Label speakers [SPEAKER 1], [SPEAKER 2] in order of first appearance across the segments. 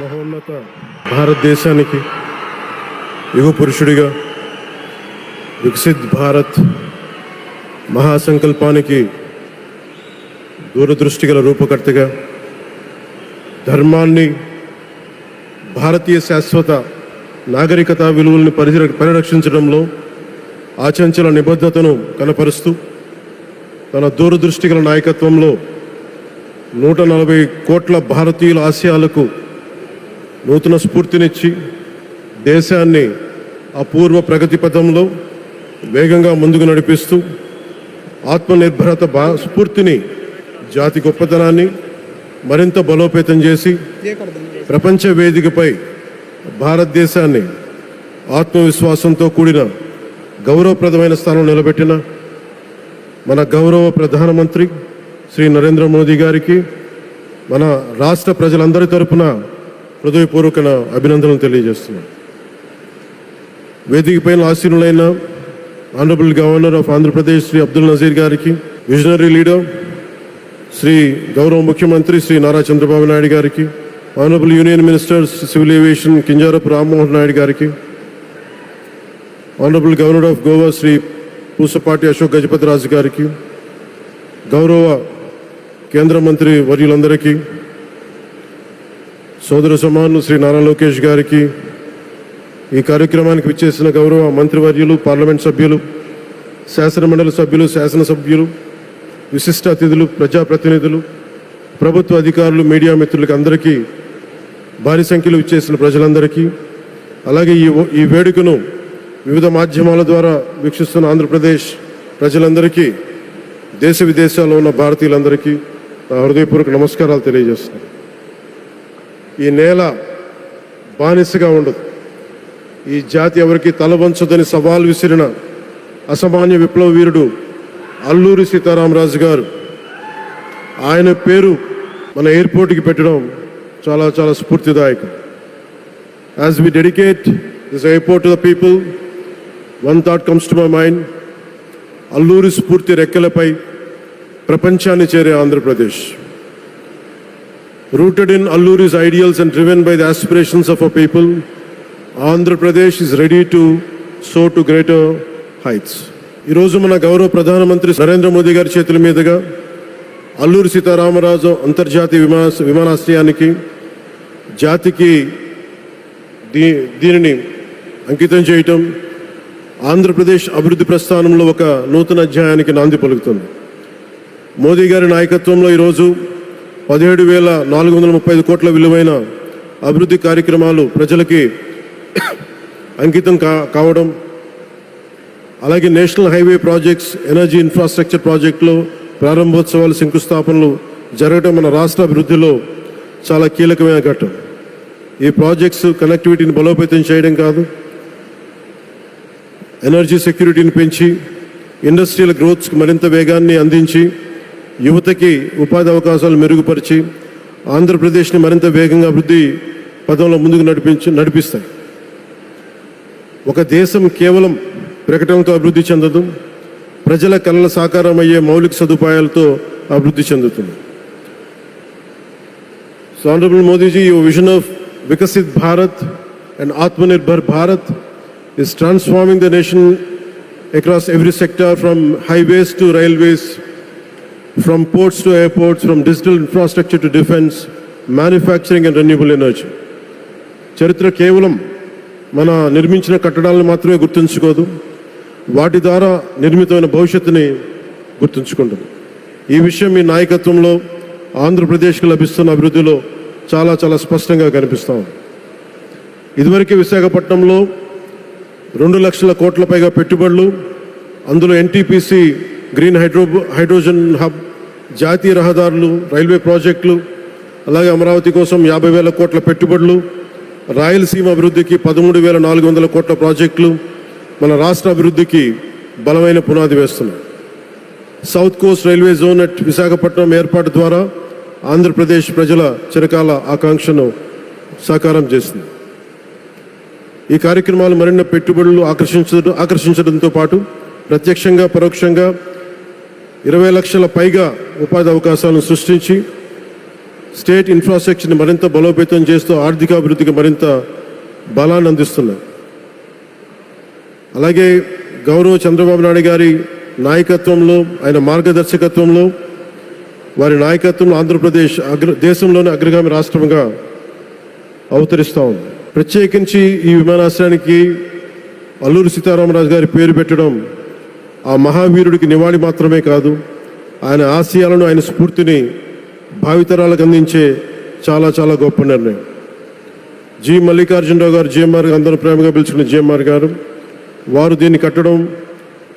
[SPEAKER 1] మహోన్నత భారతదేశానికి యుగ పురుషుడిగా వికసిత్ భారత్ మహాసంకల్పానికి దూరదృష్టి గల రూపకర్తగా ధర్మాన్ని, భారతీయ శాశ్వత నాగరికత విలువల్ని పరిరక్షించడంలో ఆచంచల నిబద్ధతను కనపరుస్తూ తన దూరదృష్టి గల నాయకత్వంలో 140 కోట్ల భారతీయుల ఆశయాలకు నూతన స్ఫూర్తినిచ్చి దేశాన్ని అపూర్వ ప్రగతి పథంలో వేగంగా ముందుకు నడిపిస్తూ ఆత్మనిర్భరత స్ఫూర్తిని, జాతి గొప్పతనాన్ని మరింత బలోపేతం చేసి ప్రపంచ వేదికపై భారతదేశాన్ని ఆత్మవిశ్వాసంతో కూడిన గౌరవప్రదమైన స్థానం నిలబెట్టిన మన గౌరవ ప్రధానమంత్రి శ్రీ నరేంద్ర మోదీ గారికి మన రాష్ట్ర ప్రజలందరి తరపున హృదయపూర్వక అభినందనలు తెలియజేస్తున్నాను. వేదిక పైన ఆసీనులైన honourable governor of Andhra Pradesh Shri Abdul Nazeer గారికి, విజనరీ లీడర్ శ్రీ గౌరవ ముఖ్యమంత్రి శ్రీ నారా చంద్రబాబు నాయుడు గారికి, honourable union minister civil aviation Kinjarapu Rammohan Naidu గారికి, honourable governor of Goa Shri Pusapati Ashok Gajapathi Raju గారికి, గౌరవ కేంద్ర మంత్రి వర్యులందరికీ, సోదర సమానులు శ్రీ నారా లోకేష్ గారికి, ఈ కార్యక్రమానికి విచ్చేసిన గౌరవ మంత్రివర్యులు, పార్లమెంట్ సభ్యులు, శాసనమండలి సభ్యులు, శాసనసభ్యులు, విశిష్ట అతిథులు, ప్రజాప్రతినిధులు, ప్రభుత్వ అధికారులు, మీడియా మిత్రులకి అందరికీ, భారీ సంఖ్యలో విచ్చేసిన ప్రజలందరికీ, అలాగే ఈ వేడుకను వివిధ మాధ్యమాల ద్వారా వీక్షిస్తున్న ఆంధ్రప్రదేశ్ ప్రజలందరికీ, దేశ విదేశాల్లో ఉన్న భారతీయులందరికీ నా హృదయపూర్వక నమస్కారాలు తెలియజేస్తున్నాను. ఈ నేల బానిసగా ఉండదు, ఈ జాతి ఎవరికి తల వంచదని సవాల్ విసిరిన అసామాన్య విప్లవ వీరుడు అల్లూరి సీతారామరాజు గారు, ఆయన పేరు మన ఎయిర్పోర్ట్కి పెట్టడం చాలా చాలా స్ఫూర్తిదాయకం. As we dedicate this airport to the people, one thought comes to my mind. Alluri స్ఫూర్తి రెక్కలపై ప్రపంచాన్ని చేరే Andhra Pradesh. Rooted in Alluri's ideals and driven by the aspirations of our people, Andhra Pradesh is ready to soar to greater heights. ఈరోజు మన గౌరవ ప్రధానమంత్రి నరేంద్ర మోదీ గారి చేతుల మీదుగా అల్లూరి సీతారామరాజు అంతర్జాతీయ విమానాశ్రయానికి, జాతికి దీనిని అంకితం చేయటం ఆంధ్రప్రదేశ్ అభివృద్ధి ప్రస్థానంలో ఒక నూతన అధ్యాయానికి నాంది పలుకుతుంది. మోదీ గారి నాయకత్వంలో ఈరోజు 17,435 కోట్ల విలువైన అభివృద్ధి కార్యక్రమాలు ప్రజలకి అంకితం కావడం, అలాగే national highway projects, energy infrastructure ప్రాజెక్టులో ప్రారంభోత్సవాలు, శంకుస్థాపనలు జరగడం మన రాష్ట్ర అభివృద్ధిలో చాలా కీలకమైన ఘట్టం. ఈ ప్రాజెక్ట్స్ కనెక్టివిటీని బలోపేతం చేయడం కాదు, ఎనర్జీ సెక్యూరిటీని పెంచి ఇండస్ట్రియల్ గ్రోత్స్కి మరింత వేగాన్ని అందించి, యువతకి ఉపాధి అవకాశాలు మెరుగుపరిచి ఆంధ్రప్రదేశ్ని మరింత వేగంగా అభివృద్ధి పదంలో ముందుకు నడిపిస్తాయి. ఒక దేశం కేవలం ప్రకటనలతో అభివృద్ధి చెందదు, ప్రజల కళల సాకారం అయ్యే మౌలిక సదుపాయాలతో అభివృద్ధి చెందుతుంది. So honourable Modiji, your vision of Viksit Bharat and Atmanirbhar Bharat is transforming the nation across every sector, from highways to railways, from ports to airports, from digital infrastructure to defense, manufacturing and renewable energy. చరిత్ర కేవలం మన నిర్మించిన కట్టడాలను మాత్రమే గుర్తుంచుకోదు, వాటి ద్వారా నిర్మితమైన భవిష్యత్తుని గుర్తుంచుకుంటుంది. ఈ విషయం మీ నాయకత్వంలో ఆంధ్రప్రదేశ్కి లభిస్తున్న అభివృద్ధిలో చాలా చాలా స్పష్టంగా కనిపిస్తాం. ఇదివరకే విశాఖపట్నంలో 2 లక్షల కోట్ల పైగా పెట్టుబడులు, అందులో ఎన్టీపీసీ గ్రీన్ హైడ్రోజన్ హబ్, జాతీయ రహదారులు, రైల్వే ప్రాజెక్టులు, అలాగే అమరావతి కోసం 50,000 కోట్ల పెట్టుబడులు, రాయలసీమ అభివృద్ధికి 13,400 కోట్ల ప్రాజెక్టులు మన రాష్ట్ర అభివృద్ధికి బలమైన పునాది వేస్తున్నాయి. South Coast railway zone at Visakhapatnam ఏర్పాటు ద్వారా ఆంధ్రప్రదేశ్ ప్రజల చిరకాల ఆకాంక్షను సాకారం చేస్తుంది. ఈ కార్యక్రమాలు మరిన్ని పెట్టుబడులు ఆకర్షించడంతో పాటు ప్రత్యక్షంగా పరోక్షంగా 20 లక్షల పైగా ఉపాధి అవకాశాలను సృష్టించి స్టేట్ ఇన్ఫ్రాస్ట్రక్చర్ని మరింత బలోపేతం చేస్తూ ఆర్థికాభివృద్ధికి మరింత బలాన్ని అందిస్తున్నాయి. అలాగే గౌరవ చంద్రబాబు నాయుడు గారి నాయకత్వంలో, ఆయన మార్గదర్శకత్వంలో, వారి నాయకత్వంలో ఆంధ్రప్రదేశ్ దేశంలోని అగ్రగామి రాష్ట్రంగా అవతరిస్తూ ఉంది. ప్రత్యేకించి ఈ విమానాశ్రయానికి అల్లూరి సీతారామరాజు గారి పేరు పెట్టడం ఆ మహావీరుడికి నివాళి మాత్రమే కాదు, ఆయన ఆశయాలను, ఆయన స్ఫూర్తిని భావితరాలకు అందించే చాలా చాలా గొప్ప నిర్ణయం. జి మల్లికార్జునరావు గారు, జిఎంఆర్, అందరూ ప్రేమగా పిలుచుకున్న జిఎంఆర్ గారు, వారు దీన్ని కట్టడం,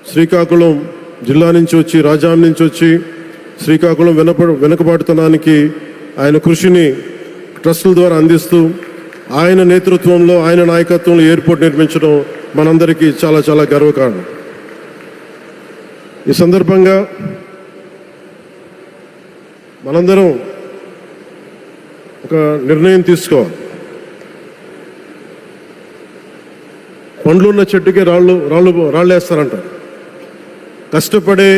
[SPEAKER 1] శ్రీకాకుళం జిల్లా నుంచి వచ్చి, రాజాం నుంచి వచ్చి శ్రీకాకుళం వెనుకబాటుతనానికి ఆయన కృషిని ట్రస్టుల ద్వారా అందిస్తూ ఆయన నేతృత్వంలో, ఆయన నాయకత్వంలో ఎయిర్పోర్ట్ నిర్మించడం మనందరికీ చాలా చాలా గర్వకారణం. ఈ సందర్భంగా మనందరం ఒక నిర్ణయం తీసుకోవాలి. పండ్లున్న చెట్టుకే రాళ్ళు వేస్తారంటారు. కష్టపడే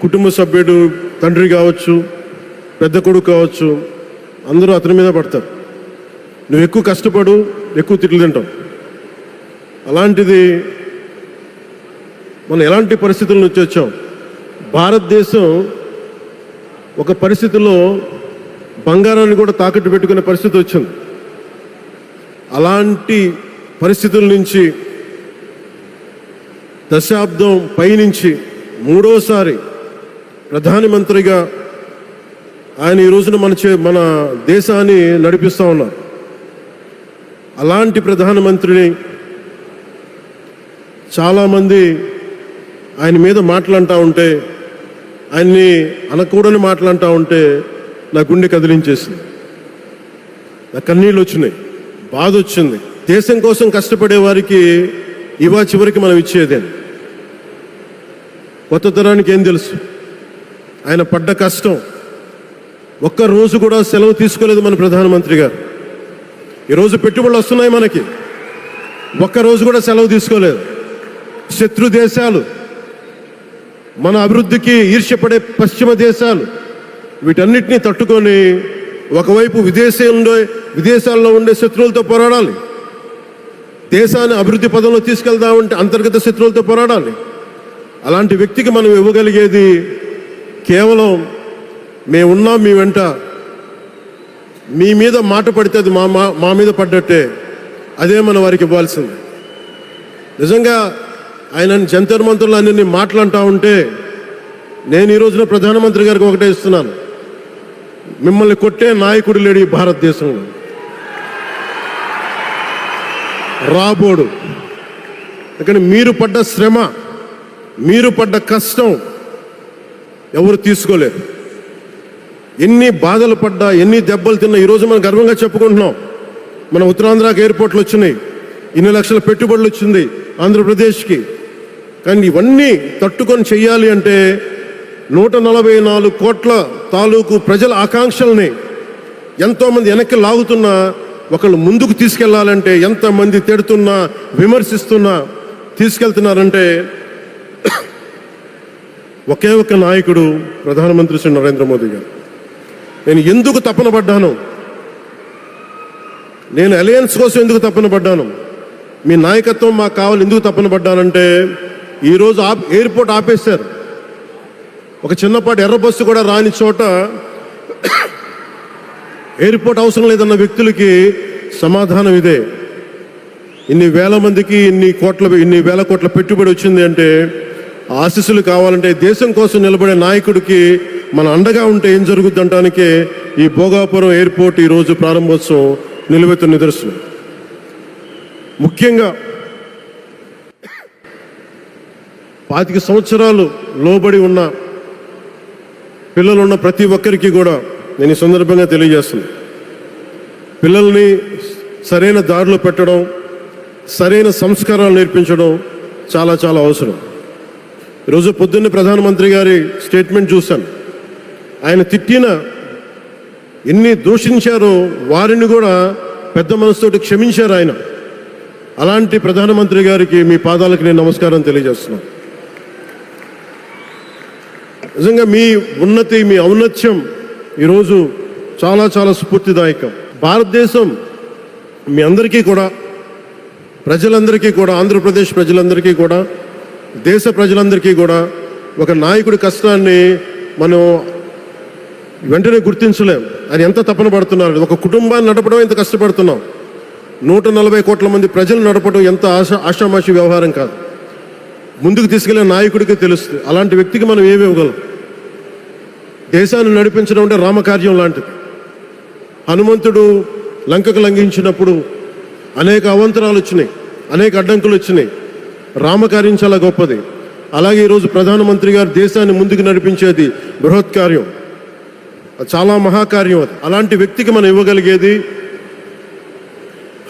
[SPEAKER 1] కుటుంబ సభ్యుడు, తండ్రి కావచ్చు, పెద్ద కొడుకు కావచ్చు, అందరూ అతని మీద పడతారు. నువ్వు ఎక్కువ కష్టపడు, ఎక్కువ తిట్లు తింటావు. అలాంటిది మనం ఎలాంటి పరిస్థితుల నుంచి వచ్చాం? భారతదేశం ఒక పరిస్థితిలో బంగారాన్ని కూడా తాకట్టు పెట్టుకునే పరిస్థితి వచ్చింది. అలాంటి పరిస్థితుల నుంచి దశాబ్దం పైనుంచి మూడోసారి ప్రధానమంత్రిగా ఆయన ఈ రోజున మన దేశాన్ని నడిపిస్తూ ఉన్నారు. అలాంటి ప్రధానమంత్రిని చాలామంది ఆయన మీద మాట్లాడుతూ ఉంటే, ఆయన్ని అనకూడని మాట్లాడుతూ ఉంటే నా గుండె కదిలించేసింది, నా కన్నీళ్ళు వచ్చినాయి, బాధ వచ్చింది. దేశం కోసం కష్టపడే వారికి ఇవా చివరికి మనం ఇచ్చేదే. కొత్త తరానికి ఏం తెలుసు? ఆయన పడ్డ కష్టం. ఒక్క రోజు కూడా సెలవు తీసుకోలేదు మన ప్రధానమంత్రి గారు. ఈరోజు పెట్టుబడులు వస్తున్నాయి మనకి, ఒక్కరోజు కూడా సెలవు తీసుకోలేదు. శత్రు దేశాలు, మన అభివృద్ధికి ఈర్ష్యపడే పశ్చిమ దేశాలు, వీటన్నిటినీ తట్టుకొని ఒకవైపు విదేశాల్లో ఉండే శత్రువులతో పోరాడాలి, దేశాన్ని అభివృద్ధి పదంలో తీసుకెళ్దామంటే అంతర్గత శత్రువులతో పోరాడాలి. అలాంటి వ్యక్తికి మనం ఇవ్వగలిగేది కేవలం మేమున్నాం మీ వెంట, మీ మీద మాట పడితే అది మా మీద పడ్డట్టే, అదే మనం వారికి ఇవ్వాల్సింది. నిజంగా ఆయన జంతర్ మంత్రులు అన్ని మాట్లాడుతూ ఉంటే నేను ఈ రోజున ప్రధానమంత్రి గారికి ఒకటే ఇస్తున్నాను, మిమ్మల్ని కొట్టే నాయకుడు లేడు ఈ భారతదేశంలో, రాబోడు. కానీ మీరు పడ్డ శ్రమ, మీరు పడ్డ కష్టం ఎవరు తీసుకోలేరు. ఎన్ని బాధలు పడ్డా, ఎన్ని దెబ్బలు తిన్నా ఈరోజు మనం గర్వంగా చెప్పుకుంటున్నాం. మన ఉత్తరాంధ్రకి ఎయిర్పోర్ట్లు వచ్చినాయి, ఇన్ని లక్షల పెట్టుబడులు వచ్చింది ఆంధ్రప్రదేశ్కి. కానీ ఇవన్నీ తట్టుకొని చెయ్యాలి అంటే 144 కోట్ల తాలూకు ప్రజల ఆకాంక్షల్ని ఎంతోమంది వెనక్కి లాగుతున్నా, ఒకళ్ళు ముందుకు తీసుకెళ్లాలంటే ఎంతమంది తిడుతున్నా, విమర్శిస్తున్నా తీసుకెళ్తున్నారంటే ఒకే ఒక్క నాయకుడు ప్రధానమంత్రి శ్రీ నరేంద్ర మోదీ గారు. నేను ఎందుకు తపన పడ్డాను, నేను అలయన్స్ కోసం ఎందుకు తపన పడ్డాను, మీ నాయకత్వం మాకు కావాలి ఎందుకు తపన పడ్డానంటే, ఈరోజు ఎయిర్పోర్ట్ ఆపేశారు. ఒక చిన్నపాటి ఎర్ర బస్సు కూడా రాని చోట ఎయిర్పోర్ట్ అవసరం లేదన్న వ్యక్తులకి సమాధానం ఇదే. ఇన్ని వేల మందికి ఇన్ని వేల కోట్ల పెట్టుబడి వచ్చింది అంటే ఆశీస్సులు కావాలంటే, దేశం కోసం నిలబడే నాయకుడికి మన అండగా ఉంటే ఏం జరుగుద్ది అంటానికే ఈ భోగాపురం ఎయిర్పోర్ట్ ఈరోజు ప్రారంభోత్సవం నిలువెత్తు నిదర్శనం. ముఖ్యంగా 25 సంవత్సరాలు లోబడి ఉన్న పిల్లలున్న ప్రతి ఒక్కరికి కూడా నేను ఈ సందర్భంగా తెలియజేస్తున్నాను, పిల్లల్ని సరైన దారిలో పెట్టడం, సరైన సంస్కారాలు నేర్పించడం చాలా చాలా అవసరం. ఈరోజు పొద్దున్నే ప్రధానమంత్రి గారి స్టేట్మెంట్ చూశాను. ఆయన తిట్టిన, ఎన్ని దూషించారో వారిని కూడా పెద్ద మనసుతోటి క్షమించారు ఆయన. అలాంటి ప్రధానమంత్రి గారికి మీ పాదాలకు నేను నమస్కారం తెలియజేస్తున్నాను. నిజంగా మీ ఉన్నతి, మీ ఔన్నత్యం ఈరోజు చాలా చాలా స్ఫూర్తిదాయకం. భారతదేశం మీ అందరికీ కూడా, ప్రజలందరికీ కూడా, ఆంధ్రప్రదేశ్ ప్రజలందరికీ కూడా, దేశ ప్రజలందరికీ కూడా ఒక నాయకుడి కష్టాన్ని మనం వెంటనే గుర్తించలేం. ఆయన ఎంత తపన పడుతున్నారు. ఒక కుటుంబాన్ని నడపడం ఎంత కష్టపడుతున్నాం. 140 కోట్ల మంది ప్రజలు నడపడం ఎంత ఆషామాషి వ్యవహారం కాదు. ముందుకు తీసుకెళ్లే నాయకుడికి తెలుస్తుంది. అలాంటి వ్యక్తికి మనం ఏమి ఇవ్వగలం. దేశాన్ని నడిపించడం అంటే రామకార్యం లాంటిది. హనుమంతుడు లంకకు లంఘించినప్పుడు అనేక అవంతరాలు వచ్చినాయి, అనేక అడ్డంకులు వచ్చినాయి. రామకార్యం చాలా గొప్పది. అలాగే ఈరోజు ప్రధానమంత్రి గారు దేశాన్ని ముందుకు నడిపించేది బృహత్ కార్యం, చాలా మహాకార్యం అది. అలాంటి వ్యక్తికి మనం ఇవ్వగలిగేది,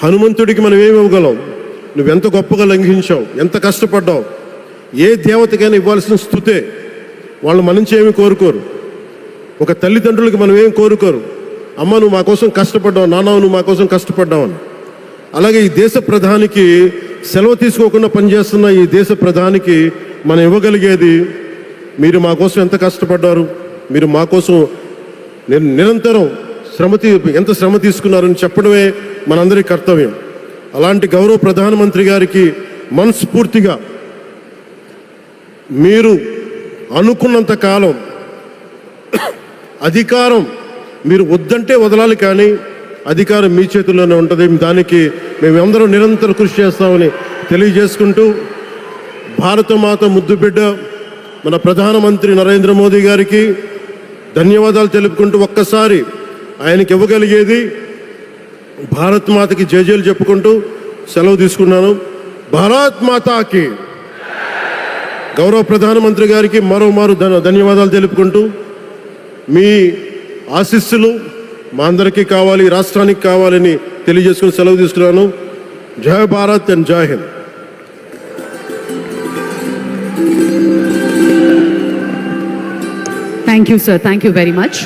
[SPEAKER 1] హనుమంతుడికి మనం ఏమి ఇవ్వగలం? నువ్వెంత గొప్పగా లంఘించావు, ఎంత కష్టపడ్డావు. ఏ దేవతకైనా ఇవ్వాల్సిన స్తుతే. వాళ్ళు మన నుంచి ఏమి కోరుకోరు. ఒక తల్లిదండ్రులకి మనం ఏం కోరుకోరు. అమ్మ నువ్వు మా కోసం కష్టపడ్డావు, నాన్న నువ్వు మా కోసం కష్టపడ్డావు అని. అలాగే ఈ దేశ ప్రధానికి, సెలవు తీసుకోకుండా పనిచేస్తున్న ఈ దేశ ప్రధానికి మనం ఇవ్వగలిగేది, మీరు మా కోసం ఎంత కష్టపడ్డారు, మీరు మా కోసం నిరంతరం ఎంత శ్రమ తీసుకున్నారని చెప్పడమే మనందరి కర్తవ్యం. అలాంటి గౌరవ ప్రధానమంత్రి గారికి మనస్ఫూర్తిగా మీరు అనుకున్నంత కాలం అధికారం మీరు వద్దంటే వదలాలి, కానీ అధికారం మీ చేతుల్లోనే ఉంటుంది. దానికి మేమందరం నిరంతరం కృషి చేస్తామని తెలియజేసుకుంటూ, భారతమాత ముద్దుబిడ్డ మన ప్రధానమంత్రి నరేంద్ర మోదీ గారికి ధన్యవాదాలు తెలుపుకుంటూ, ఒక్కసారి ఆయనకి ఇవ్వగలిగేది భారత్ మాతకి జయజయలు చెప్పుకుంటూ సెలవు తీసుకున్నాను. భారత్ మాతాకి. గౌరవ ప్రధానమంత్రి గారికి మరోమారు ధన్యవాదాలు తెలుపుకుంటూ, మీ ఆశీస్సులు మా అందరికీ కావాలి, రాష్ట్రానికి కావాలని తెలియజేసుకుని సెలవు తీసుకున్నాను. జై భారత్ అండ్ జై Hind.
[SPEAKER 2] Thank you, sir. Thank you very much.